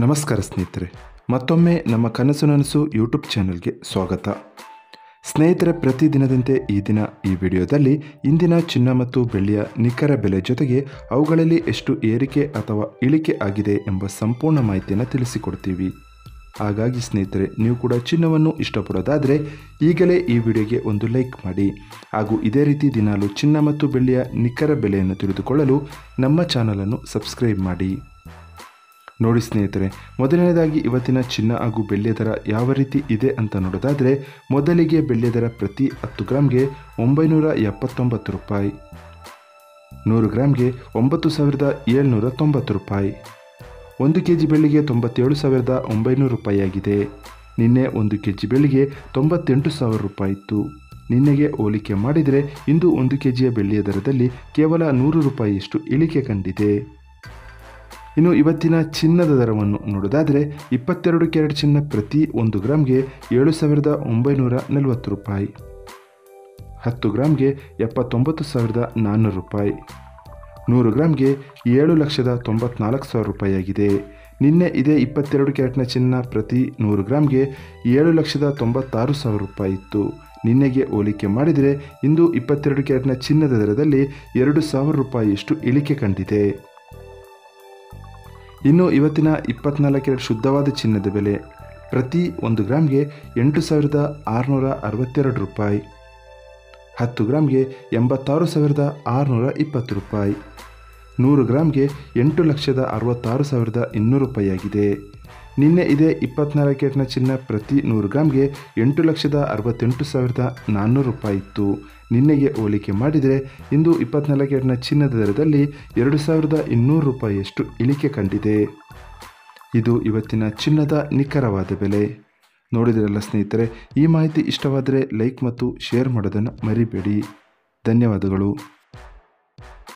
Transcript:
ನಮಸ್ಕಾರ ಸ್ನೇಹಿತರೆ, ಮತ್ತೊಮ್ಮೆ ನಮ್ಮ ಕನಸು ನನಸು ಯೂಟ್ಯೂಬ್ ಚಾನೆಲ್ಗೆ ಸ್ವಾಗತ. ಸ್ನೇಹಿತರೆ, ಪ್ರತಿದಿನದಂತೆ ಈ ದಿನ ಈ ವಿಡಿಯೋದಲ್ಲಿ ಇಂದಿನ ಚಿನ್ನ ಮತ್ತು ಬೆಳ್ಳಿಯ ನಿಖರ ಬೆಲೆ ಜೊತೆಗೆ ಅವುಗಳಲ್ಲಿ ಎಷ್ಟು ಏರಿಕೆ ಅಥವಾ ಇಳಿಕೆ ಆಗಿದೆ ಎಂಬ ಸಂಪೂರ್ಣ ಮಾಹಿತಿಯನ್ನು ತಿಳಿಸಿಕೊಡ್ತೀವಿ. ಹಾಗಾಗಿ ಸ್ನೇಹಿತರೆ, ನೀವು ಕೂಡ ಚಿನ್ನವನ್ನು ಇಷ್ಟಪಡೋದಾದರೆ ಈಗಲೇ ಈ ವಿಡಿಯೋಗೆ ಒಂದು ಲೈಕ್ ಮಾಡಿ. ಹಾಗೂ ಇದೇ ರೀತಿ ದಿನಾಲು ಚಿನ್ನ ಮತ್ತು ಬೆಳ್ಳಿಯ ನಿಖರ ಬೆಲೆಯನ್ನು ತಿಳಿದುಕೊಳ್ಳಲು ನಮ್ಮ ಚಾನಲನ್ನು ಸಬ್ಸ್ಕ್ರೈಬ್ ಮಾಡಿ. ನೋಡಿ ಸ್ನೇಹಿತರೆ, ಮೊದಲನೇದಾಗಿ ಇವತ್ತಿನ ಚಿನ್ನ ಹಾಗೂ ಬೆಳ್ಳಿಯ ದರ ಯಾವ ರೀತಿ ಇದೆ ಅಂತ ನೋಡೋದಾದರೆ, ಮೊದಲಿಗೆ ಬೆಳ್ಳಿಯ ದರ ಪ್ರತಿ 10 ಗ್ರಾಮ್ಗೆ 979 ರೂಪಾಯಿ, 100 ಗ್ರಾಮ್ಗೆ 9790 ರೂಪಾಯಿ, 1 kg ಬೆಳ್ಳಿಗೆ 97,900 ರೂಪಾಯಿ ಆಗಿದೆ. ನಿನ್ನೆ 1 kg ಬೆಳ್ಳಿಗೆ 98,000 ರೂಪಾಯಿ ಇತ್ತು. ನಿನ್ನೆಗೆ ಹೋಲಿಕೆ ಮಾಡಿದರೆ ಇಂದು 1 kg ಬೆಳ್ಳಿಯ ದರದಲ್ಲಿ ಕೇವಲ 100 ರೂಪಾಯಿಯಷ್ಟು ಇಳಿಕೆ ಕಂಡಿದೆ. ಇನ್ನು ಇವತ್ತಿನ ಚಿನ್ನದ ದರವನ್ನು ನೋಡೋದಾದರೆ, 22 ಕ್ಯಾರೆಟ್ ಚಿನ್ನ ಪ್ರತಿ 1 ಗ್ರಾಮ್ಗೆ 7,940 ರೂಪಾಯಿ, 10 ಗ್ರಾಮ್ಗೆ 79,400 ರೂಪಾಯಿ, 100 ಗ್ರಾಮ್ಗೆ 7,94,000 ರೂಪಾಯಿ ಆಗಿದೆ. ನಿನ್ನೆ ಇದೇ 22 ಕ್ಯಾರೆಟ್ನ ಚಿನ್ನ ಪ್ರತಿ 100 ಗ್ರಾಮ್ಗೆ 7,96,000 ರೂಪಾಯಿ ಇತ್ತು. ನಿನ್ನೆಗೆ ಹೋಲಿಕೆ ಮಾಡಿದರೆ ಇಂದು 22 ಕ್ಯಾರೆಟ್ನ ಚಿನ್ನದ ದರದಲ್ಲಿ 2,000 ರೂಪಾಯಿಯಷ್ಟು ಇಳಿಕೆ ಕಂಡಿದೆ. ಇನ್ನು ಇವತ್ತಿನ 24 ಕ್ಯಾರೆಟ್ ಶುದ್ಧವಾದ ಚಿನ್ನದ ಬೆಲೆ ಪ್ರತಿ 1 ಗ್ರಾಮ್ಗೆ 8,662 ರೂಪಾಯಿ, 10 ಗ್ರಾಮ್ಗೆ 86,620 ರೂಪಾಯಿ, 100 ಗ್ರಾಮ್ಗೆ 8,66,200 ರೂಪಾಯಿ ಆಗಿದೆ. ನಿನ್ನೆ ಇದೇ 24 ಕ್ಯಾರೆಟ್ನ ಚಿನ್ನ ಪ್ರತಿ 100 ಗ್ರಾಮ್ಗೆ 8,68,400 ರೂಪಾಯಿ ಇತ್ತು. ನಿನ್ನೆಗೆ ಹೋಲಿಕೆ ಮಾಡಿದರೆ ಇಂದು 24 ಕ್ಯಾರೆಟ್ನ ಚಿನ್ನದ ದರದಲ್ಲಿ 2,200 ರೂಪಾಯಿಯಷ್ಟು ಇಳಿಕೆ ಕಂಡಿದೆ. ಇದು ಇವತ್ತಿನ ಚಿನ್ನದ ನಿಖರವಾದ ಬೆಲೆ. ನೋಡಿದ್ರಲ್ಲ ಸ್ನೇಹಿತರೆ, ಈ ಮಾಹಿತಿ ಇಷ್ಟವಾದರೆ ಲೈಕ್ ಮತ್ತು ಶೇರ್ ಮಾಡೋದನ್ನು ಮರಿಬೇಡಿ. ಧನ್ಯವಾದಗಳು.